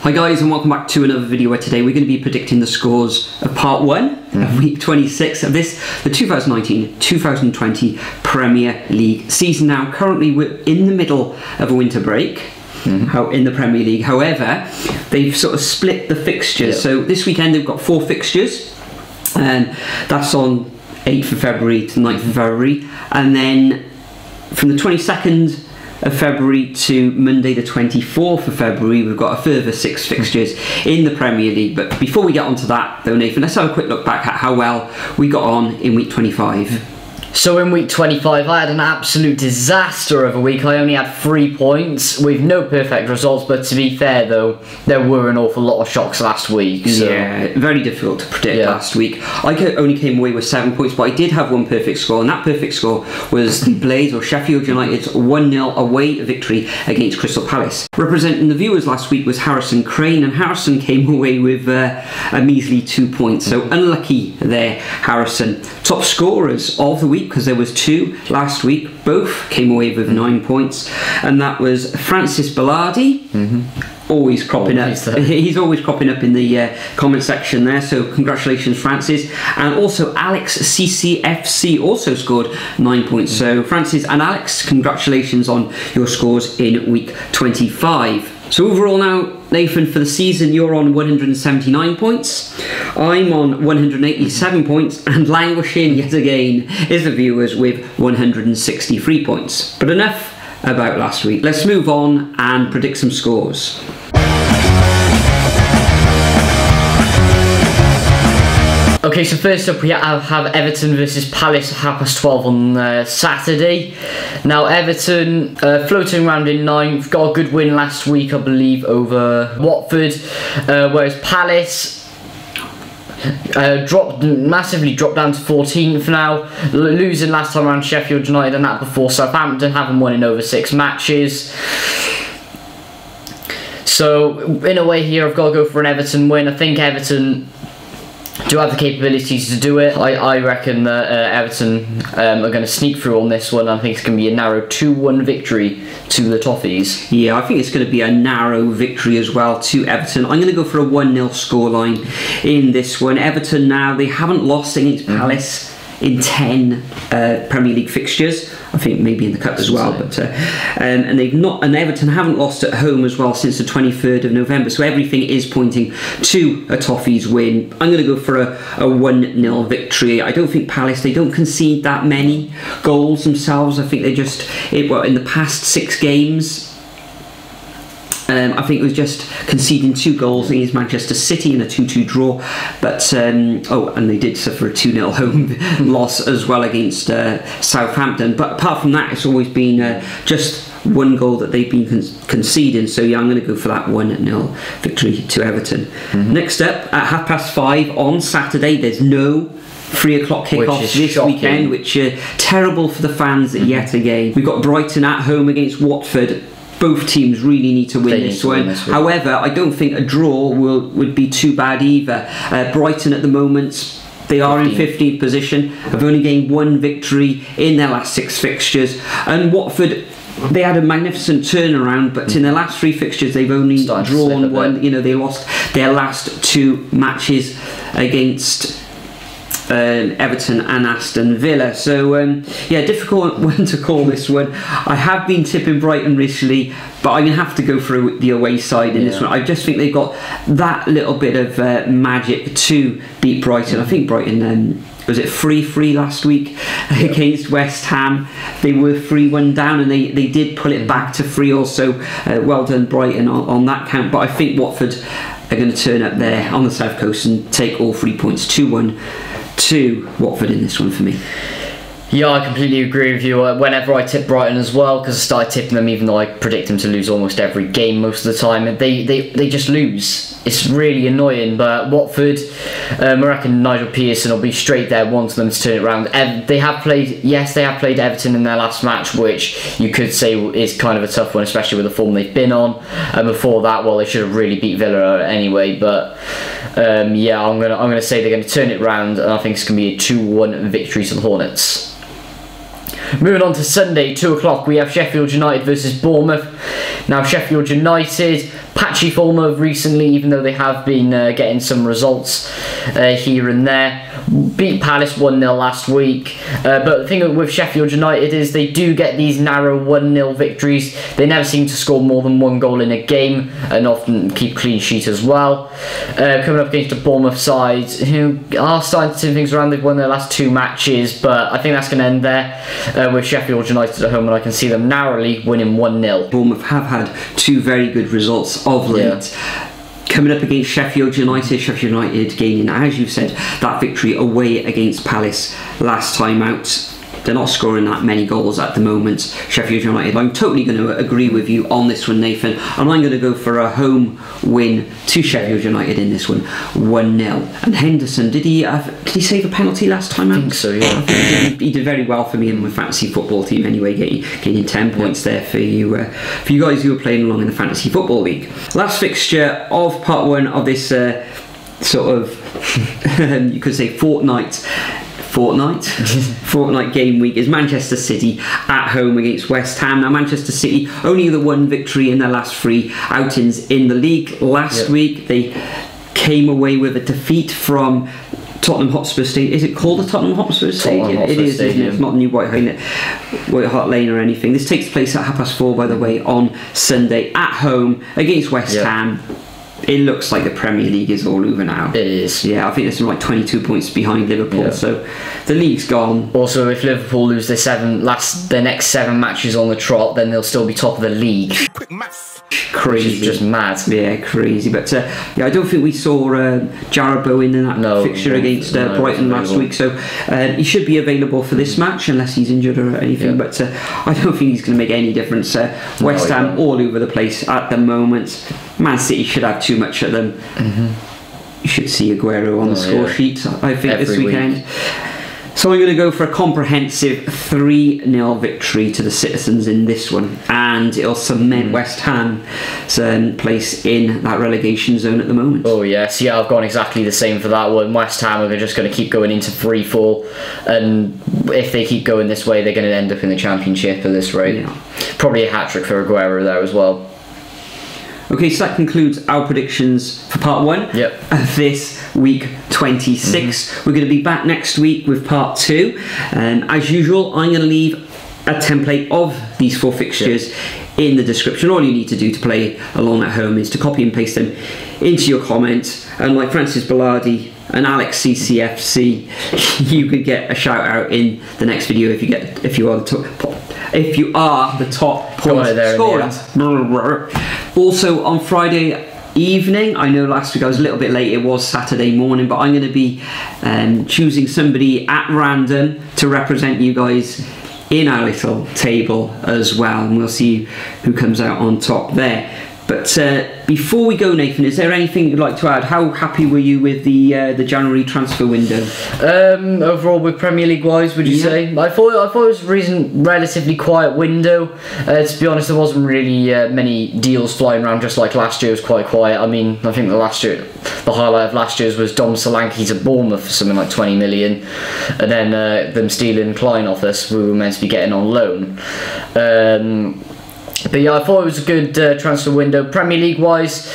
Hi guys, and welcome back to another video where today we're going to be predicting the scores of part 1 of week 26 of the 2019-2020 Premier League season. Now currently we're in the middle of a winter break in the Premier League. However, they've sort of split the fixtures. So this weekend they've got 4 fixtures, and that's on 8th of February to 9th of February, and then from the 22nd of February to Monday the 24th of February we've got a further 6 fixtures in the Premier League. But before we get onto that though, Nathan, let's have a quick look back at how well we got on in week 25. So in week 25 I had an absolute disaster of a week. I only had 3 points with no perfect results, but to be fair though, there were an awful lot of shocks last week. So. Yeah, very difficult to predict last week. I only came away with 7 points, but I did have one perfect score, and that perfect score was the Blaze or Sheffield United's 1-0 away victory against Crystal Palace. Representing the viewers last week was Harrison Crane, and Harrison came away with a measly 2 points, so unlucky there, Harrison. Top scorers of the week, because there was 2 last week, both came away with 9 points, and that was Francis Bellardi, always cropping up. He's always cropping up in the comment section there, so congratulations Francis. And also Alex CCFC also scored 9 points. So Francis and Alex, congratulations on your scores in week 25. So overall now, Nathan, for the season you're on 179 points, I'm on 187 points, and languishing yet again is the viewers with 163 points. But enough about last week, let's move on and predict some scores. Okay, so first up we have Everton versus Palace at 12:30 on Saturday. Now Everton floating around in 9th, got a good win last week I believe over Watford, whereas Palace massively dropped down to 14th now, losing last time around Sheffield United and that before Southampton, haven't won in over 6 matches. So in a way here I've got to go for an Everton win. I think Everton do have the capabilities to do it. I reckon that Everton are going to sneak through on this one. I think it's going to be a narrow 2-1 victory to the Toffees. Yeah, I think it's going to be a narrow victory as well to Everton. I'm going to go for a 1-0 scoreline in this one. Everton now, they haven't lost against Palace in 10 Premier League fixtures. I think maybe in the cup as well, but and Everton haven't lost at home as well since the 23rd of November. So everything is pointing to a Toffees win. I'm going to go for a 1-0 victory. I don't think Palace, they don't concede that many goals themselves. I think they just in the past 6 games. I think it was just conceding 2 goals against Manchester City in a 2-2 draw, but and they did suffer a 2-0 home loss as well against Southampton. But apart from that, it's always been just 1 goal that they've been conceding. So yeah, I'm going to go for that 1-0 victory to Everton. Next up, at 5:30 on Saturday, there's no 3 o'clock kickoffs this weekend, which are terrible for the fans yet again. We've got Brighton at home against Watford. Both teams really need to win this one. However, I don't think a draw would be too bad either. Brighton at the moment, they are in 15th position, have only gained 1 victory in their last 6 fixtures. And Watford, they had a magnificent turnaround, but in their last 3 fixtures they've only drawn 1. You know, they lost their last 2 matches against Everton and Aston Villa. So yeah, difficult one to call this one. I have been tipping Brighton recently, but I'm going to have to go for the away side in this one. I just think they've got that little bit of magic to beat Brighton. I think Brighton was it 3-3 last week against West Ham. They were 3-1 down, and they did pull it back to 3-3. So well done Brighton on that count. But I think Watford are going to turn up there on the south coast and take all 3 points. 2-1 to Watford in this one for me. Yeah, I completely agree with you. Whenever I tip Brighton as well, because I started tipping them even though I predict them to lose almost every game most of the time, and they just lose. It's really annoying. But Watford, I reckon Nigel Pearson will be straight there wanting them to turn it around. They have played Everton in their last match, which you could say is kind of a tough one, especially with the form they've been on. Before that, well, they should have really beat Villa anyway. But yeah, I'm gonna say they're going to turn it around, and I think it's going to be a 2-1 victory to the Hornets. Moving on to Sunday, 2 o'clock, we have Sheffield United versus Bournemouth. Now, Sheffield United patchy form of recently, even though they have been getting some results here and there. Beat Palace 1-0 last week, but the thing with Sheffield United is they do get these narrow 1-0 victories. They never seem to score more than 1 goal in a game, and often keep a clean sheet as well. Coming up against the Bournemouth side, who are starting to turn things around. They've won their last 2 matches, but I think that's going to end there with Sheffield United at home, and I can see them narrowly winning 1-0. Bournemouth have had 2 very good results of late. Yeah. Coming up against Sheffield United gaining, as you said, that victory away against Palace last time out. They're not scoring that many goals at the moment, Sheffield United. I'm totally going to agree with you on this one, Nathan, and I'm going to go for a home win to Sheffield United in this one, 1-0. And Henderson, did he save a penalty last time out? I think so, yeah. I think he did very well for me in my fantasy football team anyway, gaining 10 points there for you guys who are playing along in the Fantasy Football League. Last fixture of part 1 of this sort of, you could say fortnight game week is Manchester City at home against West Ham. Now Manchester City only the 1 victory in their last 3 outings in the league. Last week they came away with a defeat from Tottenham Hotspur Stadium. Is it called the Tottenham Hotspur Stadium? It is, isn't it? It's not New White Hart Lane or anything. This takes place at 4:30, by the way, on Sunday at home against West Ham. It looks like the Premier League is all over now. It is. Yeah, I think there's like 22 points behind Liverpool, so the league's gone. Also, if Liverpool lose their next 7 matches on the trot, then they'll still be top of the league. Quick maths. Crazy. Which is just mad. Yeah, crazy. But I don't think we saw Jarrod Bowen in that fixture against Brighton last week, so he should be available for this match unless he's injured or anything. But I don't think he's going to make any difference. West Ham all over the place at the moment. Man City should have too much at them. You should see Aguero on the score sheet, I think, this weekend. So I'm going to go for a comprehensive 3-0 victory to the Citizens in this one, and it'll cement West Ham's place in that relegation zone at the moment. Oh yes, yeah, I've gone exactly the same for that one. West Ham are just going to keep going into free fall, and if they keep going this way, they're going to end up in the Championship at this rate. Probably a hat-trick for Aguero there as well. Okay, so that concludes our predictions for part 1 of this week 26. We're going to be back next week with part 2. As usual, I'm going to leave a template of these 4 fixtures in the description. All you need to do to play along at home is to copy and paste them into your comments. And like Francis Bellardi and Alex CCFC, you could get a shout out in the next video if you are the top point scorer. Also on Friday evening, I know last week I was a little bit late, it was Saturday morning, but I'm going to be choosing somebody at random to represent you guys in our little table as well, and we'll see who comes out on top there. But before we go, Nathan, is there anything you'd like to add? How happy were you with the January transfer window? Overall, with Premier League wise, would you say? I thought it was a relatively quiet window. To be honest, there wasn't really many deals flying around. Just like last year was quite quiet. I mean, I think the highlight of last year's was Dom Solanke to Bournemouth for something like 20 million, and then them stealing Klein off us. We were meant to be getting on loan. But yeah, I thought it was a good transfer window. Premier League wise,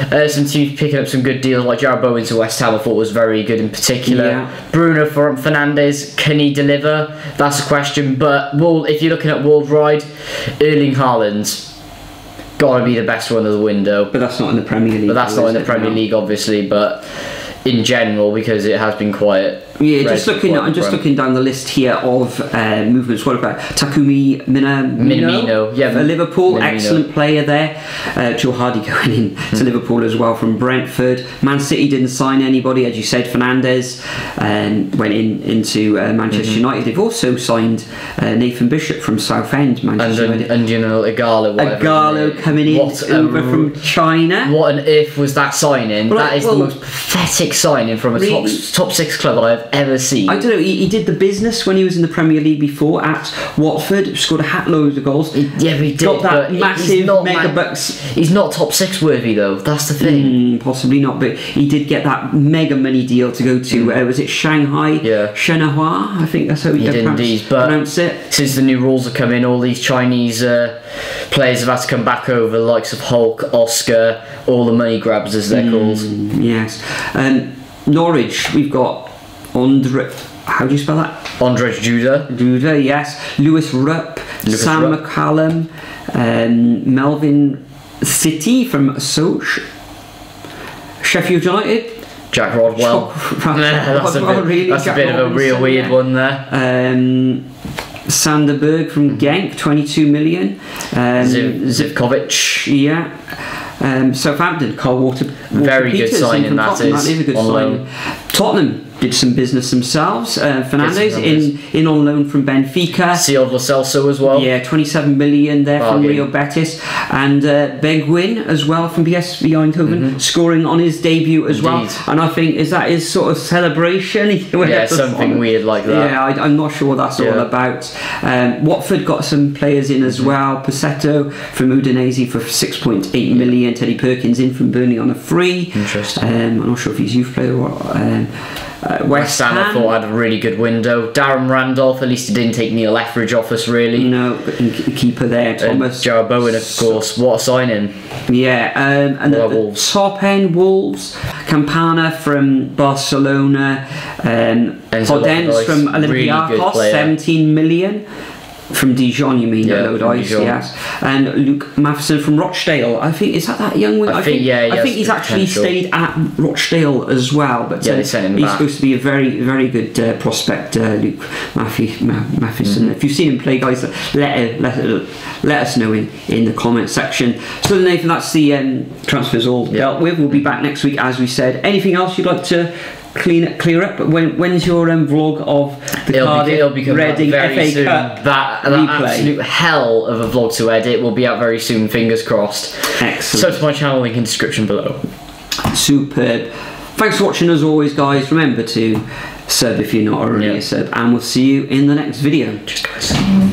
some teams picking up some good deals, like Jarrod Bowen to West Ham I thought was very good in particular. Bruno Fernandes, can he deliver? That's a question. But if you're looking at worldwide, Erling Haaland's got to be the best one of the window. But that's not in the Premier League. But that's not in the Premier League, obviously. But in general, because it has been quiet. Yeah, I'm just looking down the list here of movements. What about Takumi Minamino? For Liverpool, excellent player there. Joe Hardy going in to Liverpool as well from Brentford. Man City didn't sign anybody, as you said. Fernandes went into Manchester United. They've also signed Nathan Bishop from Southend, Manchester United. And you know, Igalo coming in over from China. What on earth was that signing? That is the most pathetic signing from a top 6 club I've I've ever seen. I don't know, he did the business when he was in the Premier League before at Watford, scored a hat load of goals. Yeah, he did. Got that massive mega bucks. He's not top 6 worthy though, that's the thing. Possibly not, but he did get that mega money deal to go to, was it Shanghai? Yeah. Shenhua, I think that's how you pronounce it. Since the new rules have come in, all these Chinese players have had to come back over, the likes of Hulk, Oscar, all the money grabs as they're called. Yes. Norwich, we've got Andre, how do you spell that? Andre Judah, yes. Lewis Rupp, Sam McCallum, Melvin City from Soch, Sheffield United, Jack Rodwell. That's a bit of a real weird one there. Sanderberg from Genk, 22 million. Zivkovic. Yeah. Southampton, Carl Walker very good signing, that is. That is a good signing. Tottenham did some business themselves. Fernandes in on loan from Benfica. Sealed Lo Celso as well. Yeah, 27 million there from Real Betis. And Beguin as well from PSV Eindhoven, scoring on his debut as well. And I think, is that his sort of celebration? Yeah, something weird like that. Yeah, I'm not sure what that's all about. Watford got some players in as well. Passetto from Udinese for 6.8 million. Teddy Perkins in from Burnley on a free. Interesting. I'm not sure if he's youth player or West Ham I thought had a really good window. Darren Randolph, at least he didn't take Neil Etheridge off us really. No, keeper there, Thomas. Jared Bowen, of course. What a signing. Yeah, and the top end, Wolves, Campana from Barcelona, Podence from Olympiacos, really 17 million. From Dijon, you mean? Yes. And Luke Matheson from Rochdale. I think, is that young one? I think he's actually stayed at Rochdale as well. But he's supposed to be a very, very good prospect, Luke Matheson. If you've seen him play, guys, let us know in the comment section. So Nathan, that's the transfers all dealt with. We'll be back next week, as we said. Anything else you'd like to clear up? When's your vlog of the Cardiff Reading FA Cup that absolute hell of a vlog to edit will be out very soon, fingers crossed. Excellent. So to my channel, link in description below. Superb. Thanks for watching as always, guys. Remember to sub if you're not already a sub, and we'll see you in the next video. Cheers, guys.